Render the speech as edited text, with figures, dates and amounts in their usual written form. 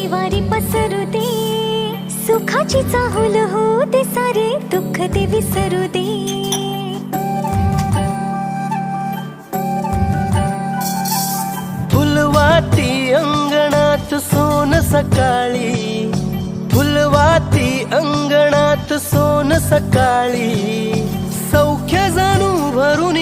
वारी पसरू दे, सुखाची चाहुल हो दे, सारे दुःख ते विसरू दे. फुलवाती अंगणात सोन सकाळी, फुलवाती अंगणात सोन सकाळी, सौख्य जाणू भरून